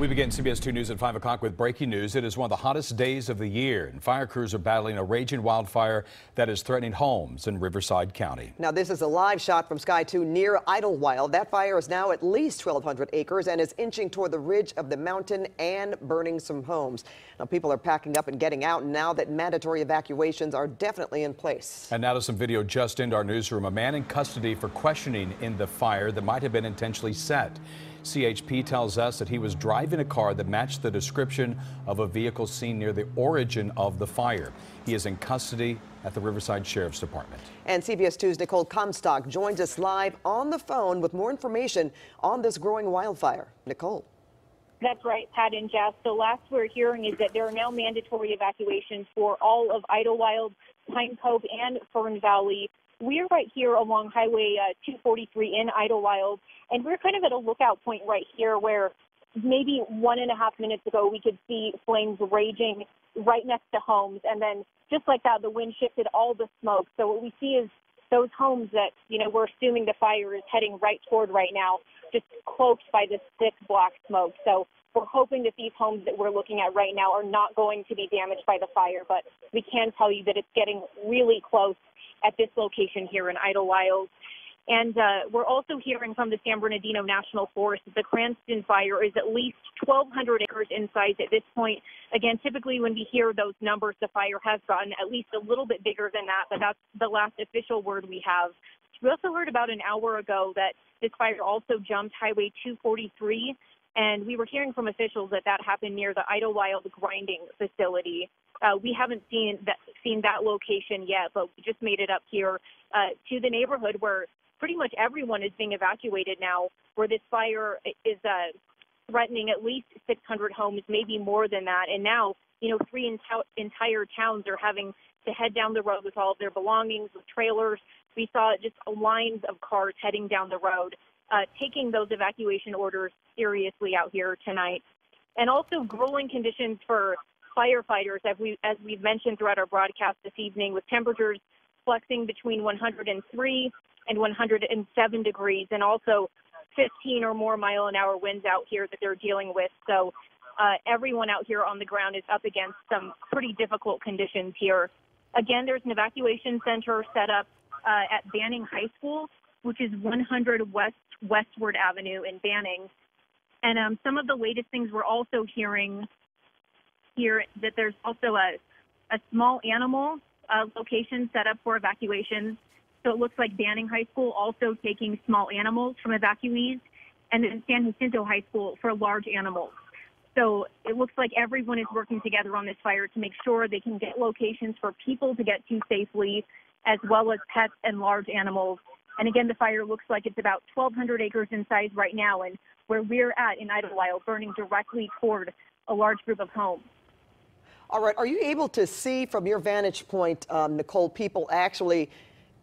We begin CBS2 News at 5 o'clock with breaking news. It is one of the hottest days of the year, and fire crews are battling a raging wildfire that is threatening homes in Riverside County. Now, this is a live shot from Sky 2 near Idyllwild. That fire is now at least 1,200 acres and is inching toward the ridge of the mountain and burning some homes. Now, people are packing up and getting out now that mandatory evacuations are definitely in place. And now to some video just into our newsroom. A man in custody for questioning in the fire that might have been intentionally set. CHP tells us that he was driving a car that matched the description of a vehicle seen near the origin of the fire. He is in custody at the Riverside Sheriff's Department. And CBS 2's Nicole Comstock joins us live on the phone with more information on this growing wildfire. Nicole. That's right, Pat and Jess. The last we're hearing is that there are now mandatory evacuations for all of Idyllwild, Pine Cove, and Fern Valley. We're right here along Highway 243 in Idyllwild, and we're kind of at a lookout point right here where maybe 1.5 minutes ago we could see flames raging right next to homes, and then just like that, the wind shifted all the smoke. So what we see is those homes that, we're assuming the fire is heading right toward right now, just cloaked by this thick black smoke. So we're hoping that these homes that we're looking at right now are not going to be damaged by the fire, but we can tell you that it's getting really close at this location here in Idyllwild. And we're also hearing from the San Bernardino National Forest that the Cranston fire is at least 1,200 acres in size at this point. Again, typically when we hear those numbers, the fire has gotten at least a little bit bigger than that, but that's the last official word we have. We also heard about an hour ago that this fire also jumped Highway 243, and we were hearing from officials that that happened near the Idyllwild grinding facility. We haven't seen that location yet, but we just made it up here to the neighborhood where pretty much everyone is being evacuated now, where this fire is threatening at least 600 homes, maybe more than that. And now, 3 entire towns are having to head down the road with all of their belongings, with trailers. We saw just lines of cars heading down the road, taking those evacuation orders seriously out here tonight. And also grueling conditions for firefighters, as we've mentioned throughout our broadcast this evening, with temperatures flexing between 103 and 107 degrees, and also 15 or more mile-an-hour winds out here that they're dealing with. So everyone out here on the ground is up against some pretty difficult conditions here. Again, there's an evacuation center set up at Banning High School, which is 100 Westward Avenue in Banning. And some of the latest things we're also hearing here, that there's also a small animal location set up for evacuations. So it looks like Banning High School also taking small animals from evacuees, and then San Jacinto High School for large animals. So it looks like everyone is working together on this fire to make sure they can get locations for people to get to safely, as well as pets and large animals. And again, the fire looks like it's about 1,200 acres in size right now, and where we're at in Idyllwild, burning directly toward a large group of homes. All right. Are you able to see from your vantage point, Nicole, people actually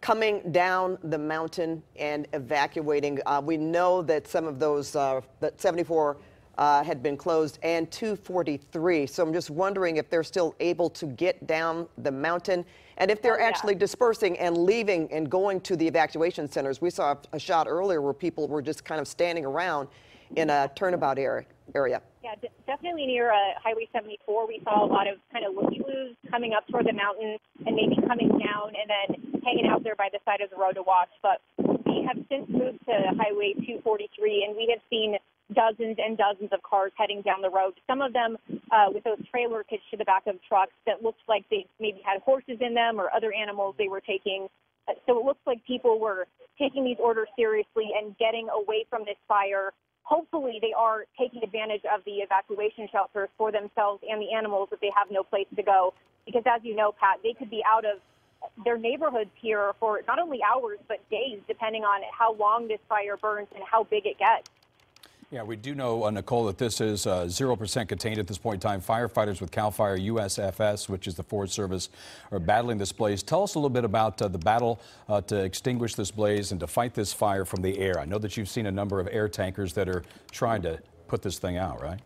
coming down the mountain and evacuating? We know that some of those, that 74 had been closed and 243. So I'm just wondering if they're still able to get down the mountain and if they're actually dispersing and leaving and going to the evacuation centers. We saw a shot earlier where people were just kind of standing around in a turnabout area. Yeah, definitely near Highway 74, we saw a lot of kind of looky-loos coming up toward the mountain and maybe coming down and then hanging out there by the side of the road to watch. But we have since moved to Highway 243, and we have seen dozens and dozens of cars heading down the road, some of them with those trailers hitched to the back of trucks that looked like they maybe had horses in them or other animals they were taking. So it looks like people were taking these orders seriously and getting away from this fire. Hopefully they are taking advantage of the evacuation shelters for themselves and the animals if they have no place to go. Because as you know, Pat, they could be out of their neighborhoods here for not only hours, but days, depending on how long this fire burns and how big it gets. Yeah, we do know, Nicole, that this is 0% contained at this point in time. Firefighters with CAL FIRE USFS, which is the Forest Service, are battling this blaze. Tell us a little bit about the battle to extinguish this blaze and to fight this fire from the air. I know that you've seen a number of air tankers that are trying to put this thing out, right?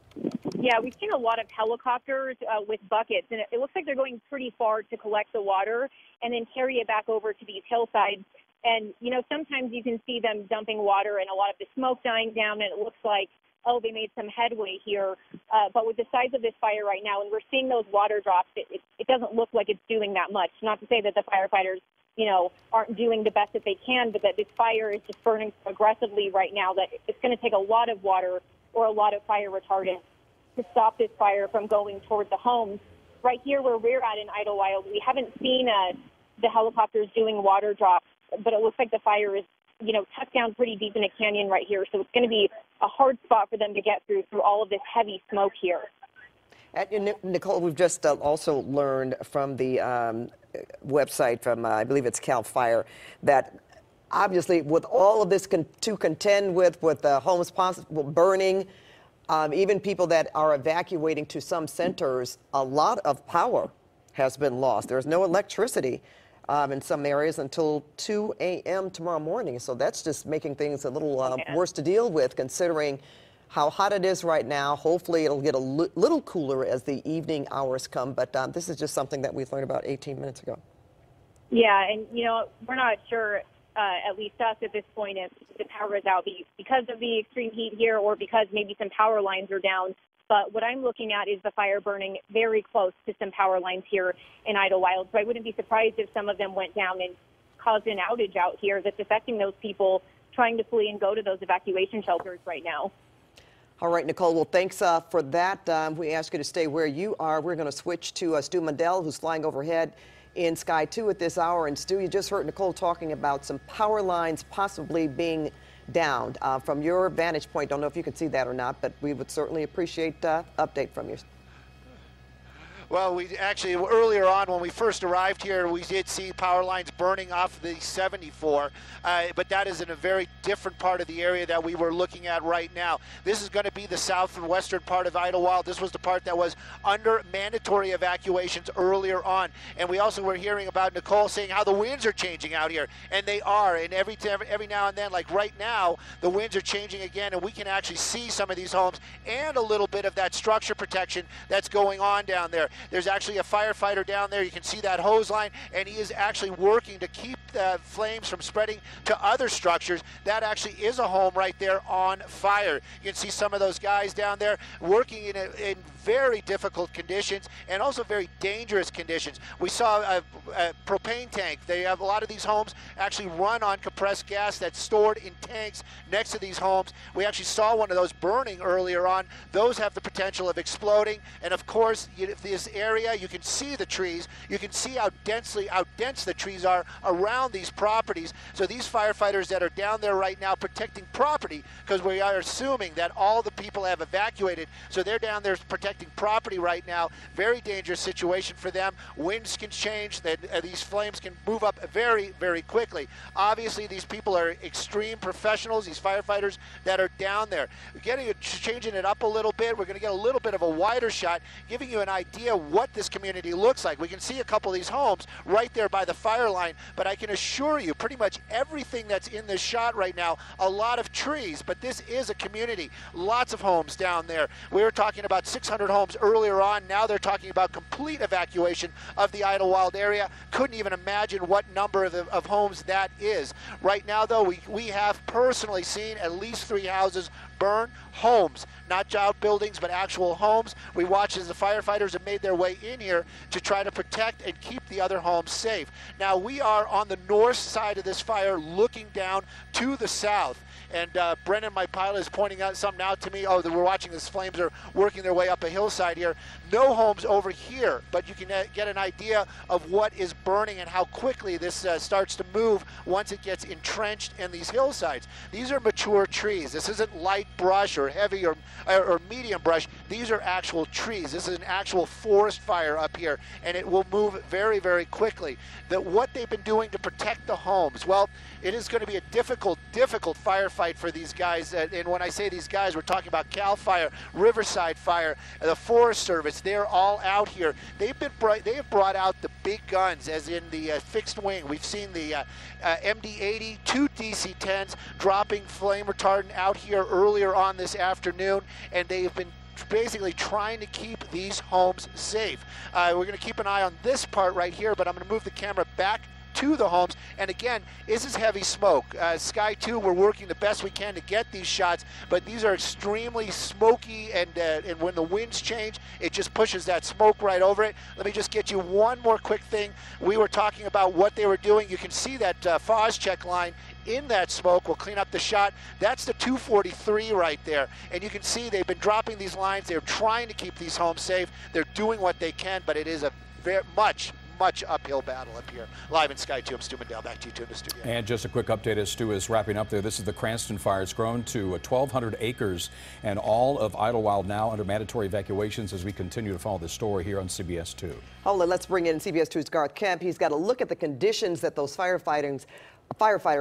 Yeah, we've seen a lot of helicopters with buckets, and it looks like they're going pretty far to collect the water and then carry it back over to these hillsides. And, sometimes you can see them dumping water and a lot of the smoke dying down, and it looks like oh, they made some headway here. But with the size of this fire right now, and we're seeing those water drops, it doesn't look like it's doing that much. Not to say that the firefighters, aren't doing the best that they can, but that this fire is just burning so aggressively right now that it's going to take a lot of water or a lot of fire retardant to stop this fire from going toward the homes. Right here where we're at in Idyllwild, we haven't seen the helicopters doing water drops, but it looks like the fire is, tucked down pretty deep in a canyon right here. So it's going to be a hard spot for them to get through all of this heavy smoke here. Nicole, we've just also learned from the website from, I believe it's CAL FIRE, that obviously with all of this to contend with the homes possible burning, even people that are evacuating to some centers, a lot of power has been lost. There's no electricity in some areas until 2 a.m. tomorrow morning. So that's just making things a little worse to deal with, considering how hot it is right now. Hopefully it'll get a little cooler as the evening hours come. But this is just something that we learned about 18 minutes ago. Yeah, and, we're not sure, at least us at this point, if the power is out because of the extreme heat here or because maybe some power lines are down. But what I'm looking at is the fire burning very close to some power lines here in Idyllwild. So I wouldn't be surprised if some of them went down and caused an outage out here that's affecting those people trying to flee and go to those evacuation shelters right now. All right, Nicole, well, thanks for that. We ask you to stay where you are. We're going to switch to Stu Mundell, who's flying overhead in Sky 2 at this hour. And Stu, you just heard Nicole talking about some power lines possibly being down. From your vantage point, don't know if you can see that or not, but we would certainly appreciate update from you. Well, we actually, earlier on when we first arrived here, we did see power lines burning off the 74, but that is in a very different part of the area that we were looking at right now. This is going to be the south and western part of Idyllwild. This was the part that was under mandatory evacuations earlier on. And we also were hearing about Nicole saying how the winds are changing out here, and they are. And every now and then, like right now, the winds are changing again, and we can actually see some of these homes and a little bit of that structure protection that's going on down there. There's actually a firefighter down there. You can see that hose line, and he is actually working to keep the flames from spreading to other structures. That actually is a home right there on fire. You can see some of those guys down there working in very difficult conditions and also very dangerous conditions. We saw a propane tank. They have a lot of these homes actually run on compressed gas that's stored in tanks next to these homes. We actually saw one of those burning earlier on. Those have the potential of exploding, and of course, this area, you can see the trees. You can see how dense the trees are around these properties. So these firefighters that are down there right now protecting property, because we are assuming that all the people have evacuated, so they're down there protecting property right now. Very dangerous situation for them. Winds can change. These flames can move up very, very quickly. Obviously, these people are extreme professionals, these firefighters that are down there. Changing it up a little bit, we're going to get a little bit of a wider shot, giving you an idea what this community looks like. We can see a couple of these homes right there by the fire line, but I can assure you pretty much everything that's in this shot right now, a lot of trees, but this is a community. Lots of homes down there. We were talking about 600 homes earlier on. Now they're talking about complete evacuation of the Idyllwild area. Couldn't even imagine what number of homes that is. Right now, though, we have personally seen at least 3 houses burn. Homes, not outbuildings, but actual homes. We watched as the firefighters have made their way in here to try to protect and keep the other homes safe. Now, we are on the north side of this fire looking down to the south. And Brennan, my pilot, is pointing out something out to me. Oh, we're watching these flames are working their way up a hillside here. No homes over here, but you can get an idea of what is burning and how quickly this starts to move once it gets entrenched in these hillsides. These are mature trees. This isn't light brush or heavy or medium brush. These are actual trees. This is an actual forest fire up here, and it will move very, very quickly. What they've been doing to protect the homes, well, it is going to be a difficult firefight for these guys. And when I say these guys, we're talking about CAL FIRE, Riverside Fire, the Forest Service. They're all out here. They have brought out the big guns, as in the fixed wing. We've seen the MD-80, 2 DC-10s dropping flame retardant out here earlier on this afternoon, and they have been basically trying to keep these homes safe. We're going to keep an eye on this part right here, but I'm going to move the camera back to the homes. And again, this is heavy smoke. Sky 2, we're working the best we can to get these shots, but these are extremely smoky, and when the winds change, it just pushes that smoke right over it. Let me just get you one more quick thing. We were talking about what they were doing. You can see that Phos-Check line in that smoke. We'll clean up the shot. That's the 243 right there. And you can see they've been dropping these lines. They're trying to keep these homes safe. They're doing what they can, but it is a very much uphill battle up here. Live in Sky 2, I'm Stu Mandel. Back to you two in the studio. And just a quick update as Stu is wrapping up there. This is the Cranston fire. It's grown to 1,200 acres, and all of Idyllwild now under mandatory evacuations as we continue to follow this story here on CBS2. Hold on, let's bring in CBS2's Garth Kemp. He's got a look at the conditions that those firefighters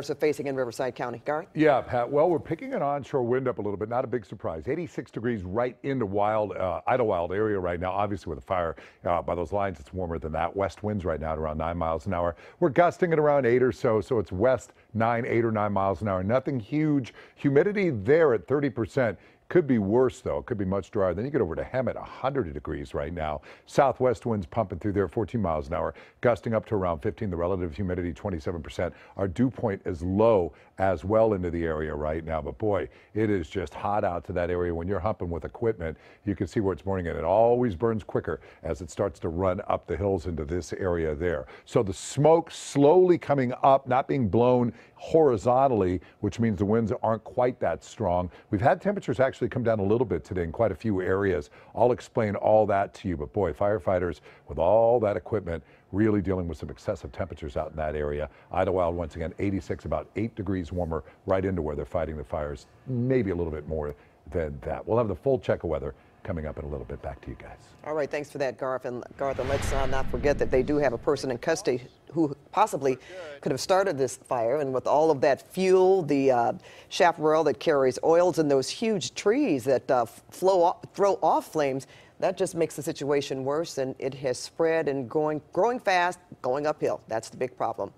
are facing in Riverside County. Garth? Yeah, Pat. Well, we're picking an onshore wind up a little bit. Not a big surprise. 86 degrees right into Idyllwild area right now. Obviously, with the fire by those lines, it's warmer than that. West winds right now at around 9 miles an hour. We're gusting at around 8 or so, so it's west 8 or 9 miles an hour. Nothing huge. Humidity there at 30%. Could be worse, though. It could be much drier. Then you get over to Hemet, 100 degrees right now. Southwest winds pumping through there, 14 miles an hour, gusting up to around 15. The relative humidity, 27%. Our dew point is low as well into the area right now. But boy, it is just hot out to that area. When you're humping with equipment, you can see where it's burning, and it always burns quicker as it starts to run up the hills into this area there. So the smoke slowly coming up, not being blown horizontally, which means the winds aren't quite that strong. We've had temperatures actually come down a little bit today in quite a few areas. I'll explain all that to you, but boy, firefighters with all that equipment really dealing with some excessive temperatures out in that area. Idyllwild, once again, 86, about 8 degrees warmer right into where they're fighting the fires, maybe a little bit more than that. We'll have the full check of weather coming up in a little bit. Back to you guys. All right, thanks for that, Garth. And let's not forget that they do have a person in custody who possibly could have started this fire. And with all of that fuel, the chaparral that carries oils, and those huge trees that throw off flames, that just makes the situation worse. And it has spread and growing fast, going uphill. That's the big problem.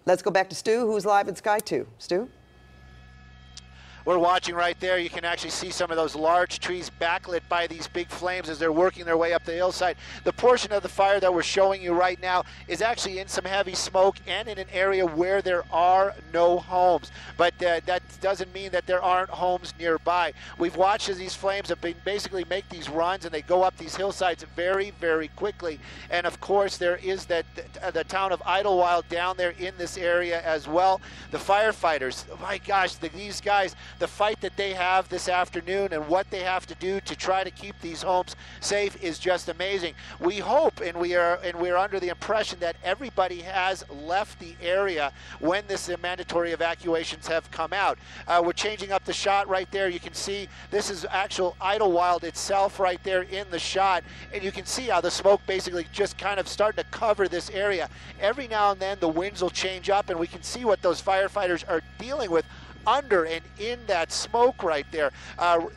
Let's go back to Stu, who's live in Sky 2. Stu? We're watching right there. You can actually see some of those large trees backlit by these big flames as they're working their way up the hillside. The portion of the fire that we're showing you right now is actually in some heavy smoke and in an area where there are no homes. But that doesn't mean that there aren't homes nearby. We've watched as these flames have been basically make these runs, and they go up these hillsides very, very quickly. And of course, there is the town of Idyllwild down there in this area as well. The firefighters, my gosh, these guys, the fight that they have this afternoon and what they have to do to try to keep these homes safe is just amazing. We hope, and we're under the impression that everybody has left the area when this mandatory evacuations have come out. We're changing up the shot right there. You can see this is actual Idyllwild itself right there in the shot, and you can see how the smoke basically just kind of starting to cover this area. Every now and then the winds will change up, and we can see what those firefighters are dealing with under and in that smoke right there.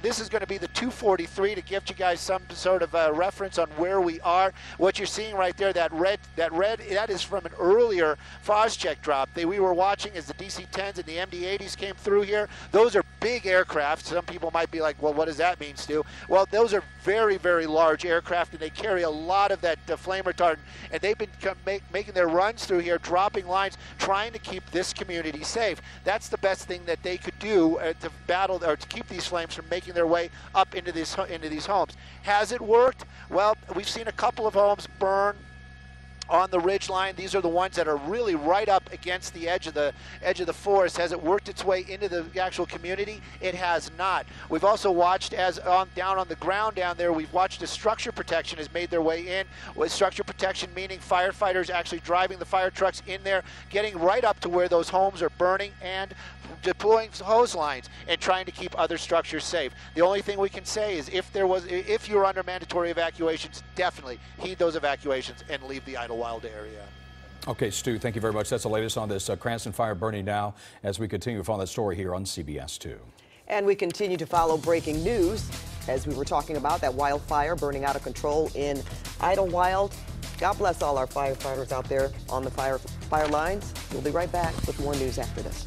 This is going to be the 243 to give you guys some sort of reference on where we are. What you're seeing right there, that red, that is from an earlier Phos-Check drop. We were watching as the DC-10s and the MD-80s came through here. Those are big aircraft. Some people might be like, well, what does that mean, Stu? Well, those are very, very large aircraft, and they carry a lot of that flame retardant, and they've been making their runs through here, dropping lines, trying to keep this community safe. That's the best thing that they could do to battle or to keep these flames from making their way up into these homes. Has it worked? Well, we've seen a couple of homes burn on the ridge line. These are the ones that are really right up against the edge of the forest. Has it worked its way into the actual community? It has not. We've also watched down on the ground down there, we've watched as structure protection has made their way in. With structure protection meaning firefighters actually driving the fire trucks in there, getting right up to where those homes are burning and deploying hose lines and trying to keep other structures safe. The only thing we can say is if you're under mandatory evacuations, definitely heed those evacuations and leave the Idyllwild area. Okay, Stu, thank you very much. That's the latest on this Cranston fire burning now as we continue to follow that story here on CBS2. And we continue to follow breaking news as we were talking about that wildfire burning out of control in Idyllwild. God bless all our firefighters out there on the fire lines. We'll be right back with more news after this.